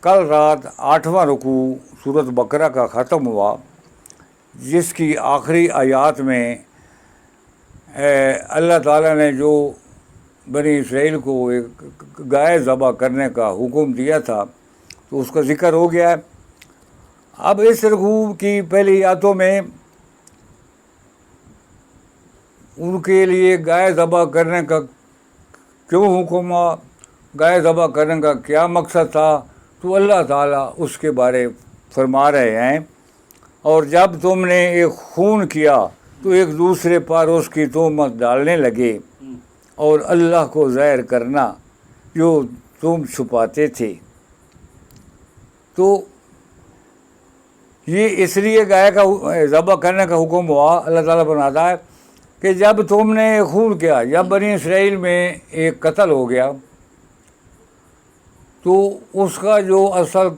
کل رات 8واں رکوع سورۃ بقرہ کا ختم ہوا، جس کی آخری آیات میں اللہ تعالیٰ نے جو بنی اسرائیل کو ایک گائے ذبح کرنے کا حکم دیا تھا تو اس کا ذکر ہو گیا ہے۔ اب اس رکوع کی پہلی آیاتوں میں ان کے لیے گائے ذبح کرنے کا کیوں حکم ہوا، گائے ذبح کرنے کا کیا مقصد تھا، تو اللہ تعالیٰ اس کے بارے فرما رہے ہیں۔ اور جب تم نے ایک خون کیا تو ایک دوسرے پر اس کی تہمت ڈالنے لگے اور اللہ کو ظاہر کرنا جو تم چھپاتے تھے۔ تو یہ اس لیے گائے کا ذبح کرنے کا حکم ہوا، اللہ تعالیٰ بناتا ہے کہ جب تم نے ایک خون کیا، جب بنی اسرائیل میں ایک قتل ہو گیا تو اس کا جو اصل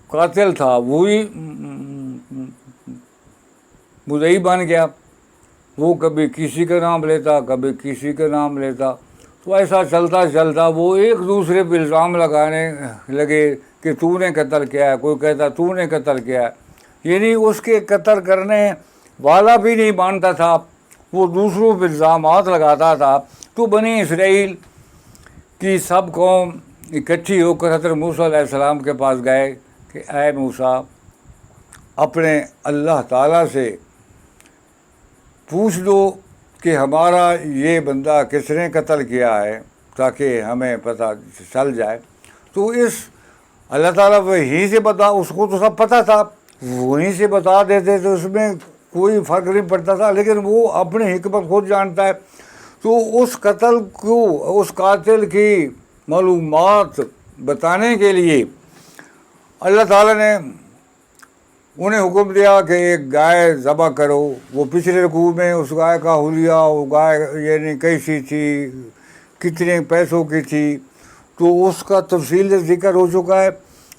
قاتل تھا وہی مدعی بن گیا۔ وہ کبھی کسی کا نام لیتا، کبھی کسی کا نام لیتا، تو ایسا چلتا چلتا وہ ایک دوسرے پہ الزام لگانے لگے کہ تو نے قتل کیا ہے، کوئی کہتا تو نے قتل کیا ہے، یعنی اس کے قتل کرنے والا بھی نہیں مانتا تھا، وہ دوسروں پہ الزامات لگاتا تھا۔ تو بنی اسرائیل کی سب قوم اکٹھی ہو کر حضرت موسیٰ علیہ السلام کے پاس گئے کہ اے موسیٰ، اپنے اللہ تعالیٰ سے پوچھ دو کہ ہمارا یہ بندہ کس نے قتل کیا ہے تاکہ ہمیں پتہ چل جائے۔ تو اس اللہ تعالیٰ وہیں سے بتا، اس کو تو سب پتہ تھا، وہیں سے بتا دیتے تو اس میں کوئی فرق نہیں پڑتا تھا، لیکن وہ اپنی حکمت خود جانتا ہے۔ تو اس قتل کو، اس قاتل کی معلومات بتانے کے لیے اللہ تعالیٰ نے انہیں حکم دیا کہ ایک گائے ذبح کرو۔ وہ پچھلے رکوع میں اس گائے کا حلیہ، وہ گائے یعنی کیسی تھی، کتنے پیسوں کی تھی، تو اس کا تفصیل سے ذکر ہو چکا ہے۔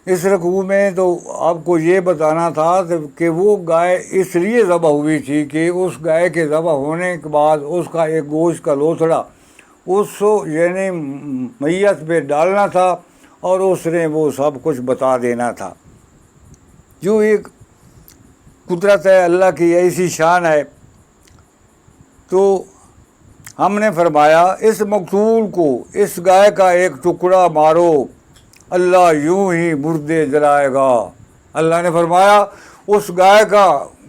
اس رکوع میں تو آپ کو یہ بتانا تھا کہ وہ گائے اس لیے ذبح ہوئی تھی کہ اس گائے کے ذبح ہونے کے بعد اس کا ایک گوشت کا لوتھڑا اس یعنی میت پہ ڈالنا تھا اور اس نے وہ سب کچھ بتا دینا تھا۔ جو ایک قدرت ہے اللہ کی، ایسی شان ہے۔ تو ہم نے فرمایا اس مقتول کو، اس گائے کا ایک ٹکڑا مارو، اللہ یوں ہی مردے جلائے گا۔ اللہ نے فرمایا اس گائے کا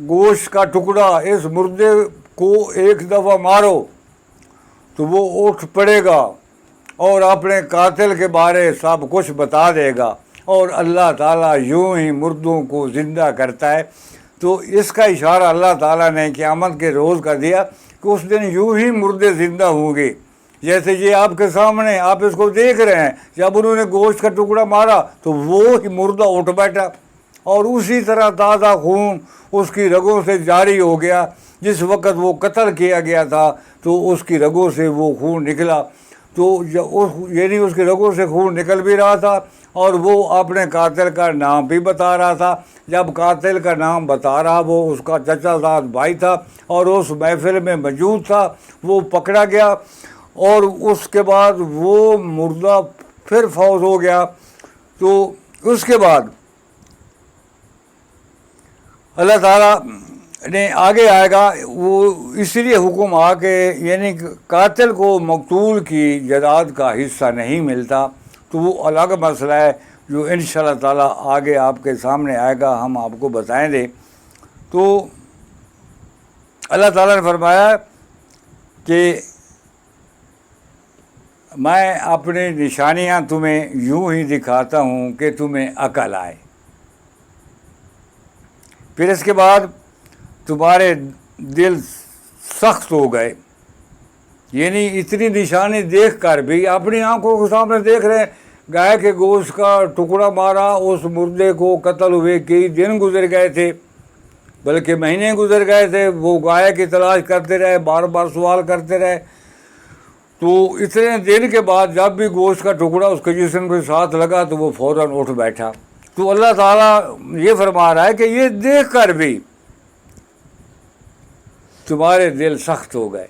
گوشت کا ٹکڑا اس مردے کو ایک دفعہ مارو تو وہ اٹھ پڑے گا اور اپنے قاتل کے بارے سب کچھ بتا دے گا، اور اللہ تعالیٰ یوں ہی مردوں کو زندہ کرتا ہے۔ تو اس کا اشارہ اللہ تعالیٰ نے قیامت کے روز کا دیا کہ اس دن یوں ہی مردے زندہ ہوں گے، جیسے یہ آپ کے سامنے آپ اس کو دیکھ رہے ہیں۔ جب انہوں نے گوشت کا ٹکڑا مارا تو وہ ہی مردہ اٹھ بیٹھا، اور اسی طرح تازہ خون اس کی رگوں سے جاری ہو گیا۔ جس وقت وہ قتل کیا گیا تھا تو اس کی رگوں سے وہ خون نکلا، تو یعنی اس کی رگوں سے خون نکل بھی رہا تھا اور وہ اپنے قاتل کا نام بھی بتا رہا تھا۔ جب قاتل کا نام بتا رہا، وہ اس کا چچا زاد بھائی تھا اور اس محفل میں موجود تھا، وہ پکڑا گیا اور اس کے بعد وہ مردہ پھر فوت ہو گیا۔ تو اس کے بعد اللہ تعالیٰ نے آگے آئے گا، وہ اس لیے حکم آ کہ یعنی قاتل کو مقتول کی جائیداد کا حصہ نہیں ملتا، تو وہ الگ مسئلہ ہے جو انشاءاللہ تعالیٰ آگے آپ کے سامنے آئے گا، ہم آپ کو بتائیں گے۔ تو اللہ تعالیٰ نے فرمایا کہ میں اپنی نشانیاں تمہیں یوں ہی دکھاتا ہوں کہ تمہیں عقل آئے، پھر اس کے بعد تمہارے دل سخت ہو گئے، یعنی اتنی نشانی دیکھ کر بھی اپنی آنکھوں کے سامنے دیکھ رہے ہیں، گائے کے گوشت کا ٹکڑا مارا، اس مردے کو قتل ہوئے کئی دن گزر گئے تھے، بلکہ مہینے گزر گئے تھے، وہ گائے کی تلاش کرتے رہے، بار بار سوال کرتے رہے۔ تو اتنے دن کے بعد جب بھی گوشت کا ٹکڑا اس کے جسم کے ساتھ لگا تو وہ فوراً اٹھ بیٹھا۔ تو اللہ تعالیٰ یہ فرما رہا ہے کہ یہ دیکھ کر بھی تمہارے دل سخت ہو گئے،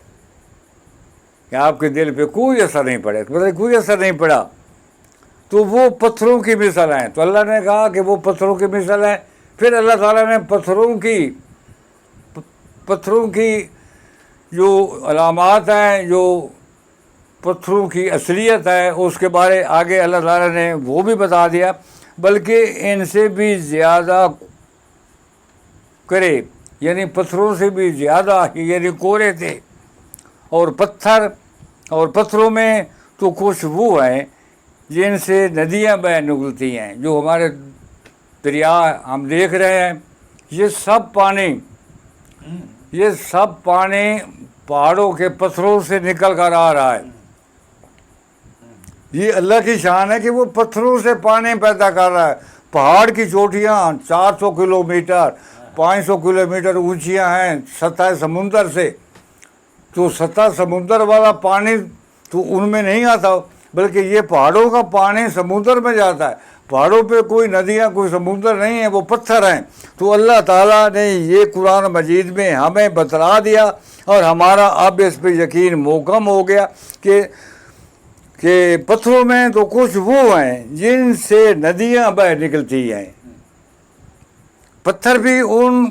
کہ آپ کے دل پہ کوئی اثر نہیں پڑے، کوئی اثر نہیں پڑا۔ تو تو وہ پتھروں کی مثل ہیں. تو اللہ نے کہا کہ وہ پتھروں کی مثل ہیں. پھر اللہ تعالیٰ نے پتھروں کی جو علامات ہیں، جو پتھروں کی اصلیت ہے، اس کے بارے آگے اللہ تعالیٰ نے وہ بھی بتا دیا. بلکہ ان سے بھی زیادہ کرے، یعنی پتھروں سے بھی زیادہ یعنی کورے تھے. اور پتھروں میں تو کچھ وہ ہیں جن سے ندیاں بہ نکلتی ہیں. جو ہمارے دریا ہم دیکھ رہے ہیں، یہ سب پانی پہاڑوں کے پتھروں سے نکل کر آ رہا ہے. یہ اللہ کی شان ہے کہ وہ پتھروں سے پانی پیدا کر رہا ہے. پہاڑ کی چوٹیاں 400 کلومیٹر 500 کلومیٹر اونچیاں ہیں سطح سمندر سے. تو سطح سمندر والا پانی تو ان میں نہیں آتا، بلکہ یہ پہاڑوں کا پانی سمندر میں جاتا ہے. پہاڑوں پہ کوئی ندیاں کوئی سمندر نہیں ہے، وہ پتھر ہیں. تو اللہ تعالیٰ نے یہ قرآن مجید میں ہمیں بتلا دیا، اور ہمارا اب اس پہ یقین محکم ہو گیا کہ پتھروں میں تو کچھ وہ ہیں جن سے ندیاں بہ نکلتی ہیں. پتھر بھی ان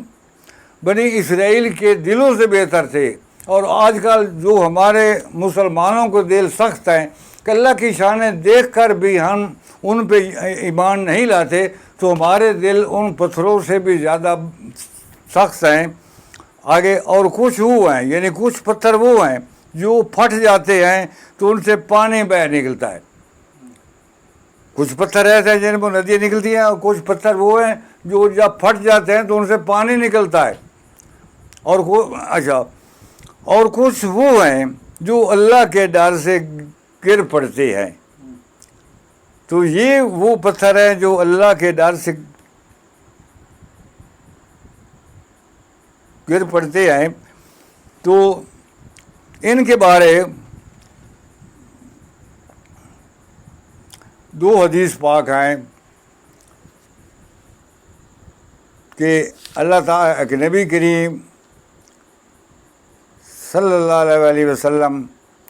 بنی اسرائیل کے دلوں سے بہتر تھے. اور آج کل جو ہمارے مسلمانوں کو دل سخت ہیں کہ اللہ کی شانیں دیکھ کر بھی ہم ان پہ ایمان نہیں لاتے، تو ہمارے دل ان پتھروں سے بھی زیادہ سخت ہیں. آگے اور کچھ وہ ہیں، یعنی کچھ پتھر وہ ہیں جو پھٹ جاتے ہیں تو ان سے پانی بہ نکلتا ہے. کچھ پتھر ایسے ہیں جن میں ندیاں نکلتی ہیں، اور کچھ پتھر وہ ہیں جو جب پھٹ جاتے ہیں تو ان سے پانی نکلتا ہے. اور کچھ وہ ہیں جو اللہ کے ڈر سے گر پڑتے ہیں. تو یہ وہ پتھر ہیں جو اللہ کے ڈر سے گر پڑتے ہیں. تو ان کے بارے 2 حدیث پاک ہیں کہ اللہ تعالیٰ کہ نبی کریم صلی اللہ علیہ وسلم،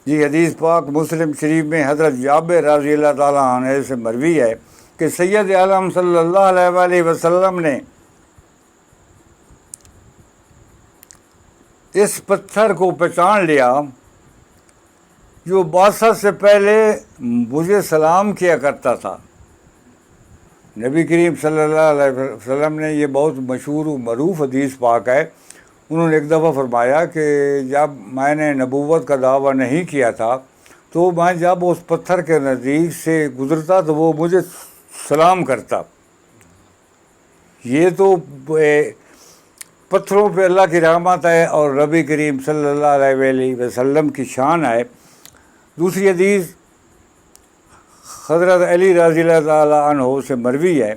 یہ حدیث پاک مسلم شریف میں حضرت جابر رضی اللہ تعالیٰ عنہ سے مروی ہے کہ سید عالم صلی اللہ علیہ وسلم نے اس پتھر کو پہچان لیا جو بعثت سے پہلے مجھے سلام کیا کرتا تھا. نبی کریم صلی اللہ علیہ وسلم نے، یہ بہت مشہور و معروف حدیث پاک ہے، انہوں نے ایک دفعہ فرمایا کہ جب میں نے نبوت کا دعویٰ نہیں کیا تھا تو میں جب اس پتھر کے نزدیک سے گزرتا تو وہ مجھے سلام کرتا. یہ تو پتھروں پہ اللہ کی رحمت ہے اور نبی کریم صلی اللہ علیہ وسلم کی شان ہے. دوسری حدیث حضرت علی رضی اللہ تعالیٰ عنہ سے مروی ہے،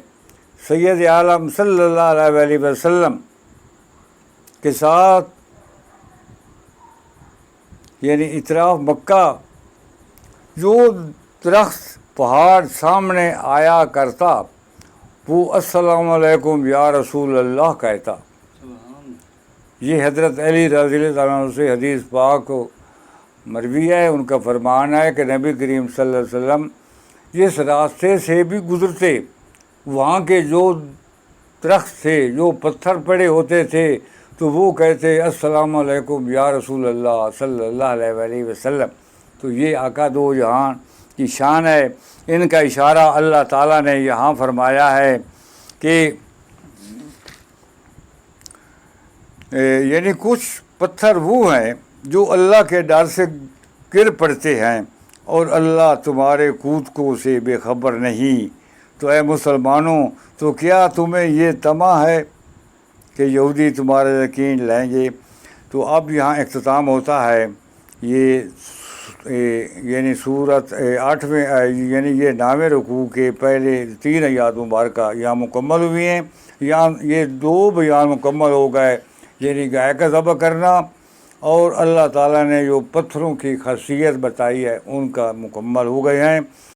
سید عالم صلی اللہ علیہ وسلم کے ساتھ یعنی اطراف مکہ جو درخت پہاڑ سامنے آیا کرتا وہ السلام علیکم یا رسول اللہ کہتا. یہ حضرت علی رضی اللہ عنہ سے حدیث پاک مروی ہے. ان کا فرمان ہے کہ نبی کریم صلی اللہ علیہ وسلم جس راستے سے بھی گزرتے وہاں کے جو درخت تھے، جو پتھر پڑے ہوتے تھے، تو وہ کہتے السلام علیکم یا رسول اللہ صلی اللہ علیہ وسلم. تو یہ آقا دو جہان کی شان ہے. ان کا اشارہ اللہ تعالیٰ نے یہاں فرمایا ہے کہ یعنی کچھ پتھر وہ ہیں جو اللہ کے ڈر سے گر پڑتے ہیں اور اللہ تمہارے کودکوں سے بے خبر نہیں. تو اے مسلمانوں، تو کیا تمہیں یہ طمع ہے کہ یہودی تمہارا یقین لیں گے؟ تو اب یہاں اختتام ہوتا ہے. یہ یعنی سورت 8ویں یعنی یہ 9ویں رکوع کے پہلے 3 آیات مبارکہ یہاں مکمل ہوئی ہیں. یہاں یہ 2 بیان مکمل ہو گئے، یعنی گائے کا ذبح کرنا اور اللہ تعالیٰ نے جو پتھروں کی خاصیت بتائی ہے ان کا مکمل ہو گئے ہیں.